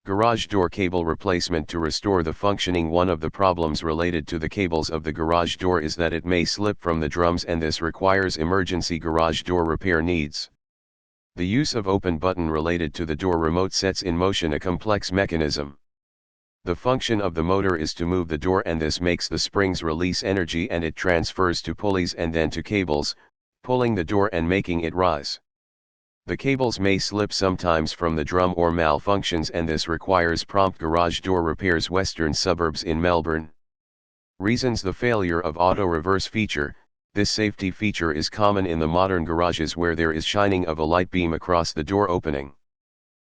Garage door cable replacement to restore the functioning. One of the problems related to the cables of the garage door is that it may slip from the drums, and this requires emergency garage door repair needs. The use of open button related to the door remote sets in motion a complex mechanism. The function of the motor is to move the door, and this makes the springs release energy and it transfers to pulleys and then to cables, pulling the door and making it rise. The cables may slip sometimes from the drum or malfunctions, and this requires prompt garage door repairs. Western suburbs in Melbourne. Reasons: the failure of auto reverse feature. This safety feature is common in the modern garages where there is shining of a light beam across the door opening.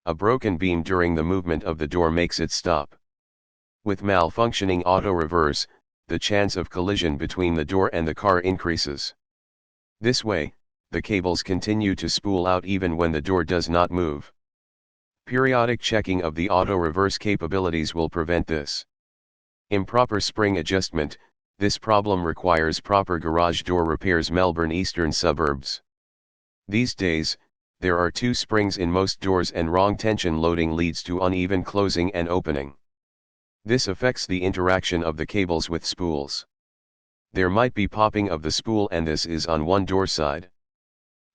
A broken beam during the movement of the door makes it stop. With malfunctioning auto reverse, the chance of collision between the door and the car increases. This way, the cables continue to spool out even when the door does not move. Periodic checking of the auto reverse capabilities will prevent this. Improper spring adjustment. This problem requires proper garage door repairs. Melbourne eastern suburbs. These days, there are two springs in most doors, and wrong tension loading leads to uneven closing and opening. This affects the interaction of the cables with spools. There might be popping of the spool, and this is on one door side.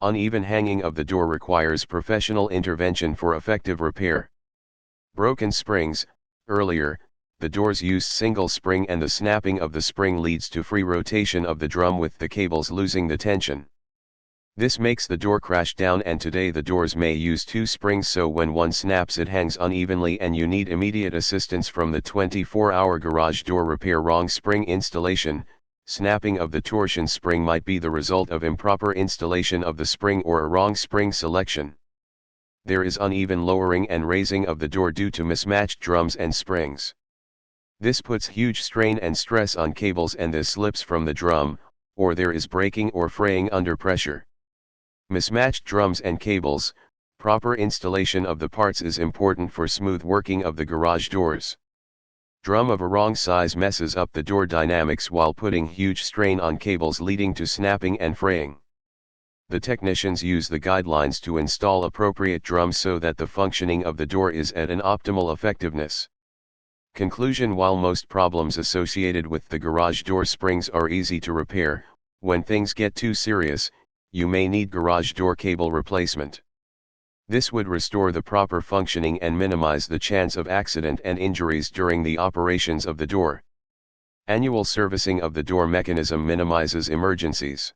Uneven hanging of the door requires professional intervention for effective repair. Broken springs. Earlier, the doors used single spring, and the snapping of the spring leads to free rotation of the drum with the cables losing the tension. This makes the door crash down, and today the doors may use two springs, so when one snaps it hangs unevenly and you need immediate assistance from the 24-hour garage door repair. Wrong spring installation. Snapping of the torsion spring might be the result of improper installation of the spring or a wrong spring selection. There is uneven lowering and raising of the door due to mismatched drums and springs. This puts huge strain and stress on cables, and this slips from the drum, or there is breaking or fraying under pressure. Mismatched drums and cables. Proper installation of the parts is important for smooth working of the garage doors. Drum of a wrong size messes up the door dynamics while putting huge strain on cables, leading to snapping and fraying. The technicians use the guidelines to install appropriate drums so that the functioning of the door is at an optimal effectiveness. Conclusion: while most problems associated with the garage door springs are easy to repair, when things get too serious, you may need garage door cable replacement. This would restore the proper functioning and minimize the chance of accident and injuries during the operations of the door. Annual servicing of the door mechanism minimizes emergencies.